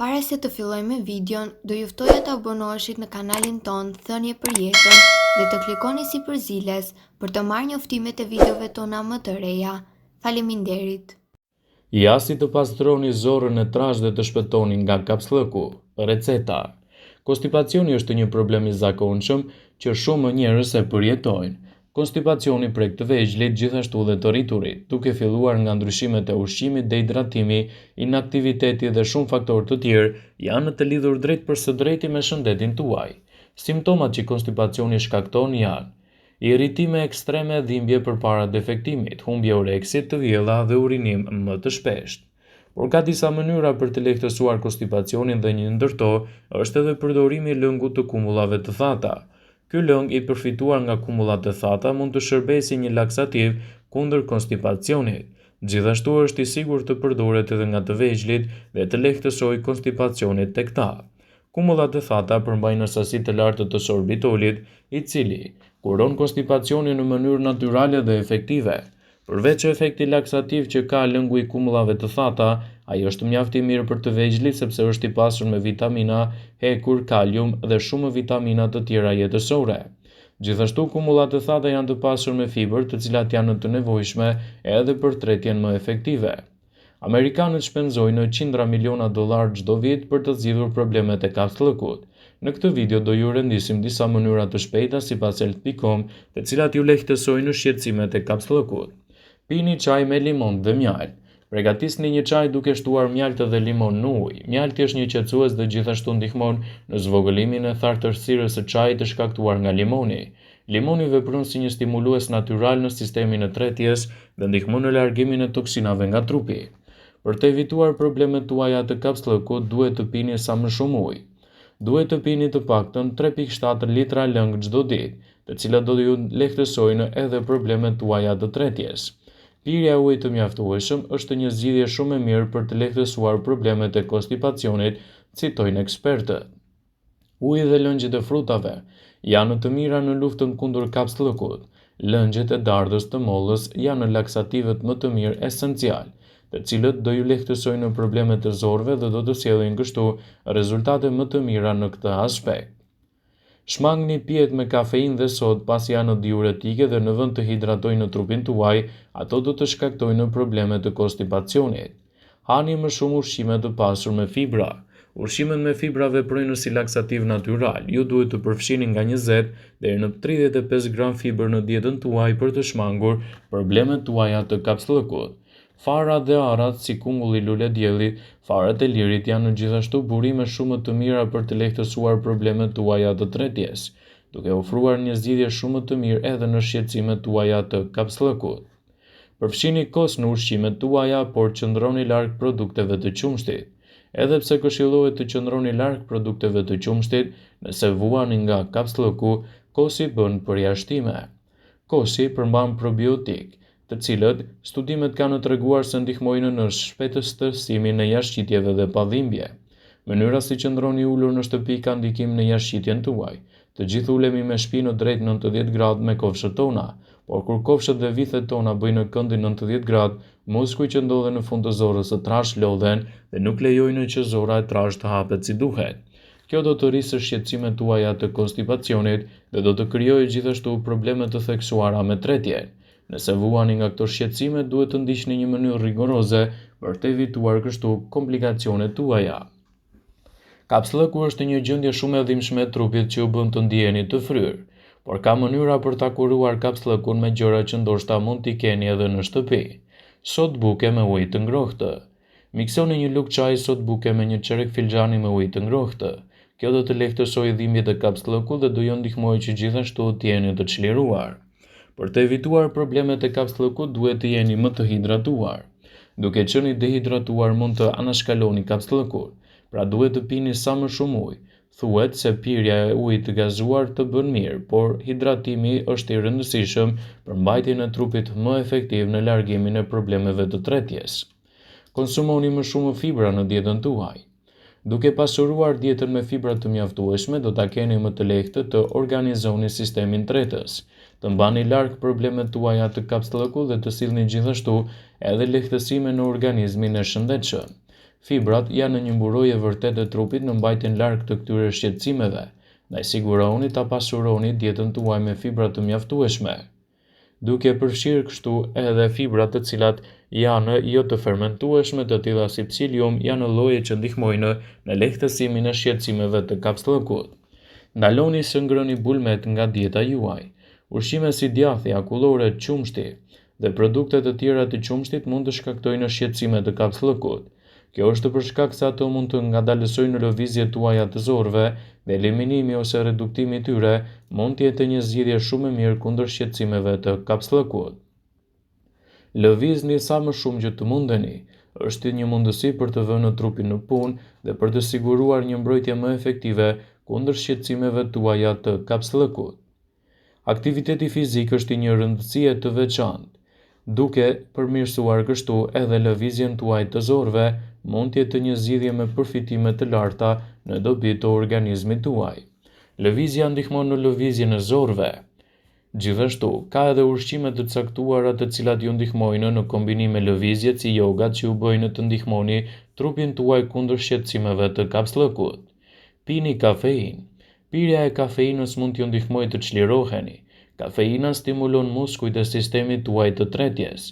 Para se të fillojmë me videon, do ju ftoja të abonoheshit në kanalin ton Thënie për Jetën dhe të klikoni si përziles për të marrë njoftimet e videove tona më të reja. Faleminderit. Jasi të pastroni zorën e trash dhe të shpëtoni nga kapslëku. Receta. Konstipacioni është një problem i zakonshëm që shumë njerëz e përjetojnë. Konstipacioni prek të vegjëlit gjithashtu dhe të rriturit, duke filluar nga ndryshimet e ushqimit, dehidratimi, inaktiviteti dhe shumë faktorë të tjerë, janë të lidhur drejt për së drejti me shëndetin tuaj. Simptomat që konstipacioni shkakton janë: irritime ekstreme, dhimbje përpara defektimit, humbje oreksit të vjella dhe urinim më të shpeshtë. Por ka disa mënyra për të lehtësuar konstipacionin dhe një ndër to është edhe përdorimi i lëngut të kumullave të thata. Ky lëng i përfituar nga kumullat e thata mund të shërbejë si një laksativ kundër konstipacionit. Gjithashtu është i sigurt të përdoret edhe nga të vegjëlit dhe të lehtësojë konstipacionin tek ta. Kumullat e thata përmbajnë në sasi të lartë të sorbitolit, i cili kuron konstipacionin në mënyrë natyrale dhe efektive. Përveç efekti laksativ që ka lëngu i kumullave të thata, ai është mjaft i mirë për të vegjëlit sepse është i pasur me vitamina, hekur, kalium dhe shumë vitamina të tjera jetësore. Gjithashtu kumullat e thata janë të pasur me fibër, të cilat janë të nevojshme edhe për tretjen më efektive. Amerikanët shpenzojnë qindra miliona dollar çdo vit për të zgjidhur problemet e kapslëkut. Në këtë video do ju rendisim disa mënyra të shpejta sipas health.com, të cilat ju lehtësojnë shqetësimet e kapslëkut. Pini çaj me limon dhe mjaltë. Përgatisni një çaj duke shtuar mjaltë dhe limon në ujë. Mjalti është një qetësues dhe gjithashtu ndihmon në zvogëlimin e thartërsirës së çajit të shkaktuar nga limoni. Limoni vepron si një stimulues natyral në sistemin e tretjes dhe ndihmon në largimin e toksinave nga trupi. Për të evituar problemet tuaja të kapslëkut, duhet të pini sa më shumë ujë. Duhet të pini të paktën 3.7 litra lëng çdo ditë, të cilat do ju lehtësojnë edhe problemet tuaja të tretjes. Pirja e ujit të mjaftueshëm është një zgjidhje shumë e mirë për të lehtësuar problemet e konstipacionit, citojnë ekspertët. Uji dhe lëngjet e frutave janë të mira në luftën kundër kapslëkut. Lëngjet e dardhës të mollës janë laksativet më të mirë esencial, të cilët do ju lehtësojnë problemet e zorëve dhe do të sjellin kështu rezultate më të mira në këtë aspekt. Shmangni pijet me kafeinë dhe sodë pasi janë diuretike dhe në vend të hidratojnë trupin tuaj, ato do të shkaktojnë probleme të konstipacionit. Hani më shumë ushqime të pasur me fibra. Ushqimet me fibra veprojnë si laksativ natyral. Ju duhet të përfshini nga 20 deri në 35 gram fibër në dietën tuaj për të shmangur problemet tuaja të kapslëkut. Fara dhe arrat, si kungulli i lule dielli, farat e lirit janë gjithashtu burime shumë të mira për të lehtësuar problemet tuaja të tretjes, duke ofruar një zgjidhje shumë të mirë edhe në shqetësimet tuaja të kapslëkut. Përfshini kos në ushqimet tuaja, por qëndroni larg produkteve të qumshtit. Edhe pse këshillohet të qëndroni larg produkteve të qumshtit, nëse vuani nga kapslëku, kosi bën përjashtime. Kosi përmban probiotik, të cilët studimet kanë treguar se ndihmojnë në shpejtësimin e jashtëqitjeve dhe padhimbje. Mënyra si qëndroni ulur në shtëpi ka ndikim në jashtëqitjen tuaj. Të gjithë ulemi me shpinë drejt 90 gradë me kofshët tona, por kur kofshët dhe vithet tona bëjnë këndin 90 gradë, muskuj që ndodhen në fund të zorrës së trash lodhen dhe nuk lejojnë që zora e trash të hapet si duhet. Kjo do të rrisë shqetësimet tuaja të konstipacionit dhe do të krijojë gjithashtu probleme të theksuara me tretjen. Nëse vuani nga këto shqetësime, duhet të ndiqni një mënyrë rigoroze për të evituar kështu komplikacionet tuaja. Kapslëku është një gjendje shumë e dhimbshme e trupit që ju bën të ndiheni të fryrë, por ka mënyra për ta kuruar kapslëkun me gjëra që ndoshta mund t'i keni edhe në shtëpi. Sot buke me ujë të ngrohtë. Miksoni një lugë çaji sot buke me një çerek filxhani me ujë të ngrohtë. Kjo do të lehtësojë dhimbjet e kapslëkut dhe do ju ndihmojë që gjithashtu të jeni të çliruar. Për të evituar problemet e kapslëkut, duhet të jeni më të hidratuar. Duke qenë dehidratuar mund të anashkaloni kapslëkun, pra duhet të pini sa më shumë ujë. Thuhet se pirja e ujit të gazuar të bën mirë, por hidratimi është i rëndësishëm për mbajtjen e trupit më efektiv në largimin e problemeve të tretjes. Konsumoni më shumë fibra në dietën tuaj. Duke pasuruar dietën me fibra të mjaftueshme, do ta keni më të lehtë të organizoni sistemin tretës, të mbani larg problemet tuaja të kapslëkut dhe të sillni gjithashtu edhe lehtësime në organizmin e shëndetshëm. Fibrat janë një mburojë e vërtetë e trupit në mbajtjen larg të këtyre shqetësimeve. Ndaj siguroni ta pasuroni dietën tuaj me fibra të mjaftueshme, duke përfshirë kështu edhe fibrat të cilat janë jo të fermentueshme, të tilla si psyllium, janë lloje që ndihmojnë në lehtësimin e shqetësimeve të kapsllëkut. Ndaloni së ngrëni bulmet nga dieta juaj. Ushqime si djathi, akullore, qumshti dhe produktet e tjera të qumshtit mund të shkaktojnë shqetësime të kapsllëkut. Kjo është për shkak se ato mund të ngadalësojnë lëvizjet tuaja të zorëve dhe eliminimi ose reduktimi i tyre mund të jetë një zgjidhje shumë e mirë kundër shqetësimeve të kapsllëkut. Lëvizni sa më shumë që të mundeni. Është një mundësi për të vënë trupin në punë dhe për të siguruar një mbrojtje më efektive kundër shqetësimeve tuaja të kapsllëkut. Aktiviteti fizik është i një rëndësie të veçantë. Duke përmirësuar kështu edhe lëvizjen tuaj të zorëve, mund të jetë një zgjidhje me përfitime të larta në dobi të organizmit tuaj. Lëvizja ndihmon në lëvizjen e zorëve. Gjithashtu, ka edhe ushqime të caktuara të cilat ju ndihmojnë në kombinim me lëvizjet si jogat që ju bëjnë të ndihmoni trupin tuaj kundër shqetësimeve të kapsllëkut. Pini kafeinë. Pirja e kafeinës mund t'ju ndihmojë të çliroheni. Kafeina stimulon muskujt e sistemit tuaj të tretjes,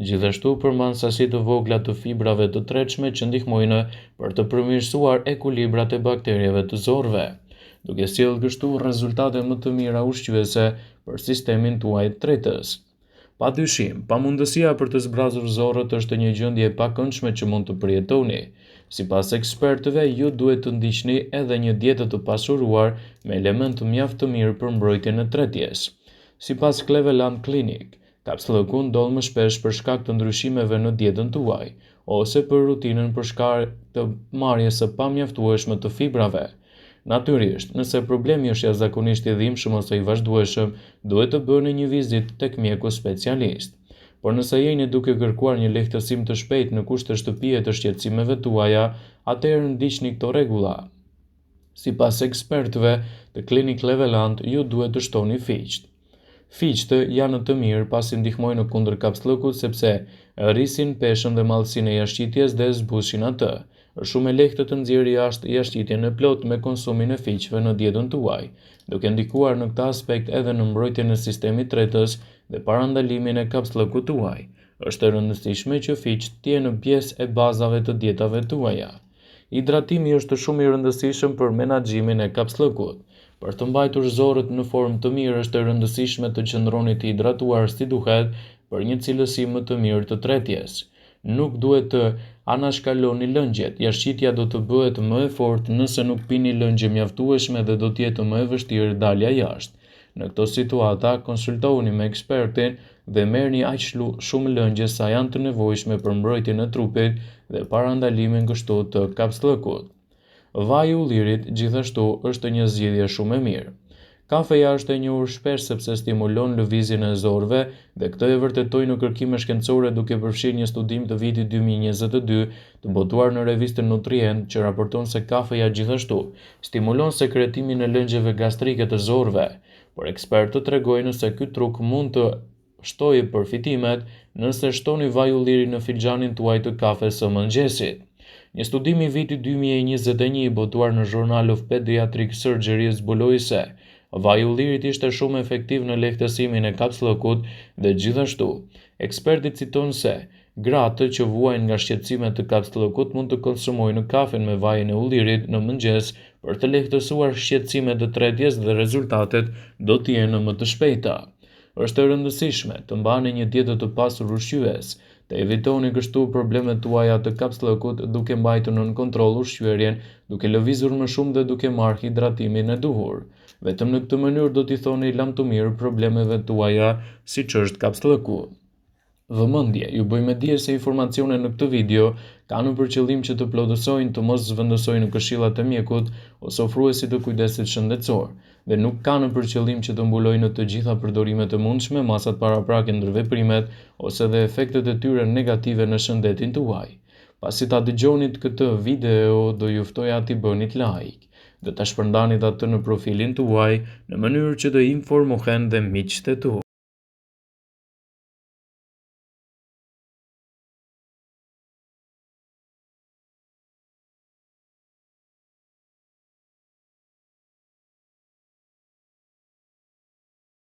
gjithashtu përmban sasi të vogla të fibrave të tretshme që ndihmojnë për të përmirësuar ekuilibrat e bakterieve të zorëve, duke sjellë kështu rezultate më të mira ushqyese për sistemin tuaj të tretës. Padyshim, pamundësia për të zbrazur zorët është një gjendje e pakëndshme që mund të përjetoni. Sipas ekspertëve, ju duhet të ndiqni edhe një dietë të pasuruar me elementë mjaft të mirë për mbrojtjen e tretjes. Sipas Cleveland Clinic, kapsllëku ndodh më shpesh për shkak të ndryshimeve në dietën tuaj, ose për rutinën për shkak të marrjes së pamjaftueshme të fibrave. Natyrisht, nëse problemi është jashtëzakonisht i dhimbshëm ose i vazhdueshëm, duhet të bëni një vizitë tek mjeku specialist. Por nëse jeni duke kërkuar një lehtësim të shpejtë në kushte shtëpie të shqetësimeve tuaja, atëherë ndiqni këto rregulla. Sipas ekspertëve të Clinic Cleveland, ju duhet të shtoni fiqt. Fiqt janë të mirë pasi ndihmojnë kundër kapsllëkut sepse rrisin peshën dhe mallësinë e jashtëqitjes dhe zbushin atë. Është shumë e lehtë të nxjerrë jashtë jashtëqitjen e plotë me konsumin e fiqve në dietën tuaj, duke ndikuar në këtë aspekt edhe në mbrojtjen e sistemit tretës dhe parandalimin e kapsllëkut tuaj. Është e rëndësishme që fiqt të jenë pjesë e bazave të dietave tuaja. Hidratimi është shumë i rëndësishëm për menaxhimin e kapsllëkut. Për të mbajtur zorët në formë të mirë është e rëndësishme të qëndroni të hidratuar si duhet për një cilësi më të mirë të tretjes. Nuk duhet të anashkaloni lëngjet. Jashtëqitja do të bëhet më e fortë nëse nuk pini lëngje mjaftueshme dhe do të jetë më e vështirë dalja jashtë. Në këto situata, konsultohuni me ekspertin dhe merrni aq shumë lëngje sa janë të nevojshme për mbrojtjen e trupit dhe parandalimin kështu të kapsllëkut. Vaji i ullirit gjithashtu është një zgjidhje shumë e mirë. Kafeja është e njohur shpesh sepse stimulon lëvizjen e zorëve dhe këtë e vërtetoi në kërkime shkencore duke përfshirë një studim të vitit 2022 të botuar në revistën Nutrient që raporton se kafeja gjithashtu stimulon sekretimin e lëngjeve gastrike të zorëve, por ekspertët tregojnë se ky truk mund të shtojë përfitimet nëse shtoni vaj ulliri në filxhanin tuaj të kafes së mëngjesit. Një studim i vitit 2021 botuar në Journal of Pediatric Surgery zbuloi se vaji i ullirit ishte shumë efektiv në lehtësimin e kapsllëkut dhe gjithashtu, eksperti citon se gratë që vuajnë nga shqetësimet të kapsllëkut mund të konsumojnë kafen me vajin e ullirit në mëngjes për të lehtësuar shqetësimet të tretjes dhe rezultatet do të jenë më të shpejta. Është e rëndësishme të mbani një dietë të pasur ushqyes, të evitoni kështu problemet tuaja të kapsllëkut duke mbajtur nën kontroll ushqyerjen, duke lëvizur më shumë dhe duke marrë hidratimin e duhur. Vetëm në këtë mënyrë do t'i thoni lam të mirë problemeve tuaja siç është kapsllëku. Vëmendje, ju bëjmë dije se informacionet në këtë video kanë për qëllim që të plotësojnë të mos zvendësojnë këshillat e mjekut ose ofruesit të kujdesit shëndetësor dhe nuk kanë për qëllim që të mbulojnë të gjitha përdorimet e mundshme, masat paraprake ndër veprimet ose dhe efektet e tyre negative në shëndetin tuaj. Pasi ta dëgjonit këtë video, do ju ftoja t'i bënit like dhe ta shpërndanit atë në profilin tuaj në mënyrë që të informohen dhe miqtë e tu.